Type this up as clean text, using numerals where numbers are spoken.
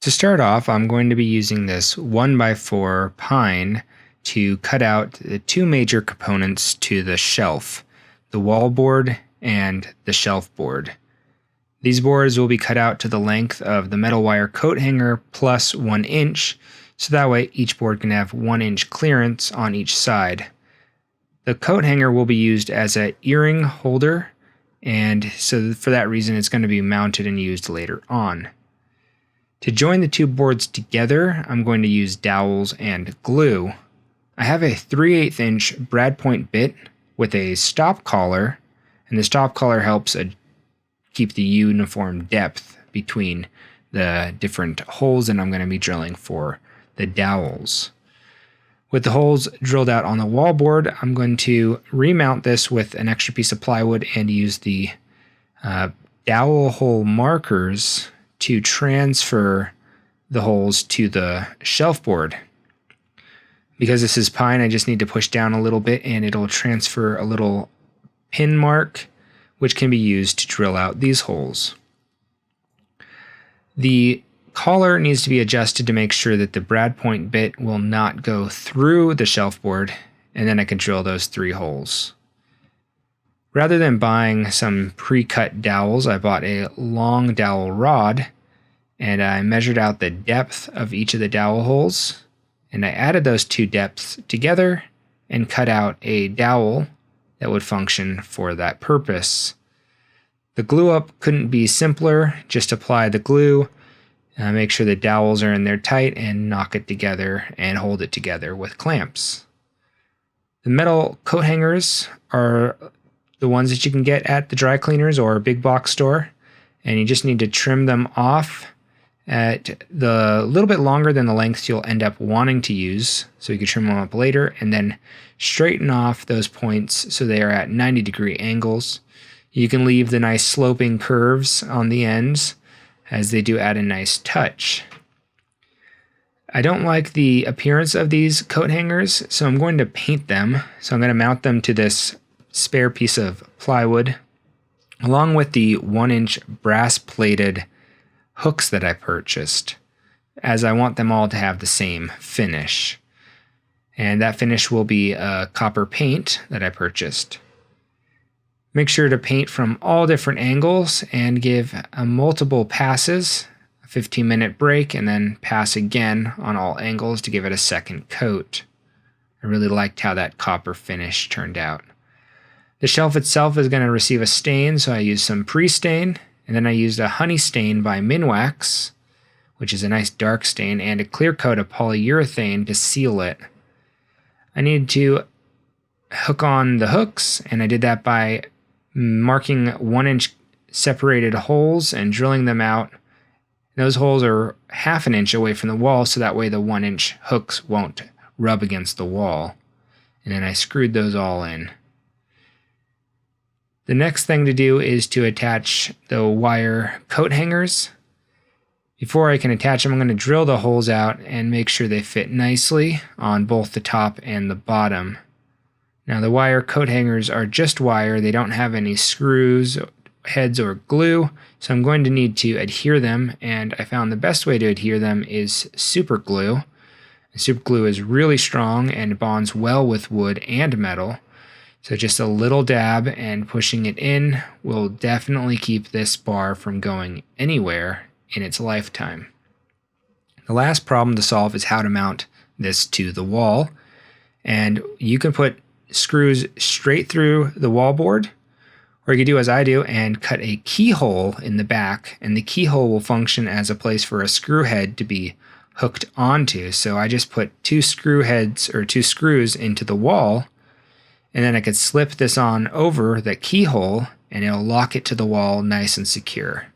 To start off, I'm going to be using this 1x4 pine to cut out the two major components to the shelf, the wall board and the shelf board. These boards will be cut out to the length of the metal wire coat hanger plus 1 inch, so that way each board can have 1 inch clearance on each side. The coat hanger will be used as an earring holder, and so for that reason it's going to be mounted and used later on. To join the two boards together, I'm going to use dowels and glue. I have a 3/8 inch brad point bit with a stop collar, and the stop collar helps keep the uniform depth between the different holes that I'm going to be drilling for the dowels. With the holes drilled out on the wall board, I'm going to remount this with an extra piece of plywood and use the dowel hole markers to transfer the holes to the shelf board. Because this is pine, I just need to push down a little bit and it'll transfer a little pin mark, which can be used to drill out these holes. The collar needs to be adjusted to make sure that the brad point bit will not go through the shelf board, and then I can drill those 3 holes. Rather than buying some pre-cut dowels, I bought a long dowel rod, and I measured out the depth of each of the dowel holes, and I added those 2 depths together and cut out a dowel that would function for that purpose. The glue up couldn't be simpler. Just apply the glue, make sure the dowels are in there tight, and knock it together and hold it together with clamps. The metal coat hangers are the ones that you can get at the dry cleaners or big box store, and you just need to trim them off at the little bit longer than the lengths you'll end up wanting to use, so you can trim them up later, and then straighten off those points so they are at 90-degree angles. You can leave the nice sloping curves on the ends, as they do add a nice touch. I don't like the appearance of these coat hangers, so I'm going to paint them. So I'm going to mount them to this spare piece of plywood, along with the 1 inch brass plated hooks that I purchased, as I want them all to have the same finish. And that finish will be a copper paint that I purchased. Make sure to paint from all different angles and give multiple passes, a 15-minute break, and then pass again on all angles to give it a second coat. I really liked how that copper finish turned out. The shelf itself is going to receive a stain, so I used some pre-stain, and then I used a honey stain by Minwax, which is a nice dark stain, and a clear coat of polyurethane to seal it. I needed to hook on the hooks, and I did that by marking 1 inch separated holes and drilling them out. Those holes are 1/2 inch away from the wall, so that way the 1 inch hooks won't rub against the wall. And then I screwed those all in. The next thing to do is to attach the wire coat hangers. Before I can attach them, I'm going to drill the holes out and make sure they fit nicely on both the top and the bottom. Now the wire coat hangers are just wire. They don't have any screws, heads, or glue, so I'm going to need to adhere them, and I found the best way to adhere them is super glue. Super glue is really strong and bonds well with wood and metal. So just a little dab and pushing it in will definitely keep this bar from going anywhere in its lifetime. The last problem to solve is how to mount this to the wall. And you can put screws straight through the wall board, or you can do as I do and cut a keyhole in the back, and the keyhole will function as a place for a screw head to be hooked onto. So I just put 2 screw heads or 2 screws into the wall, and then I could slip this on over the keyhole and it'll lock it to the wall nice and secure.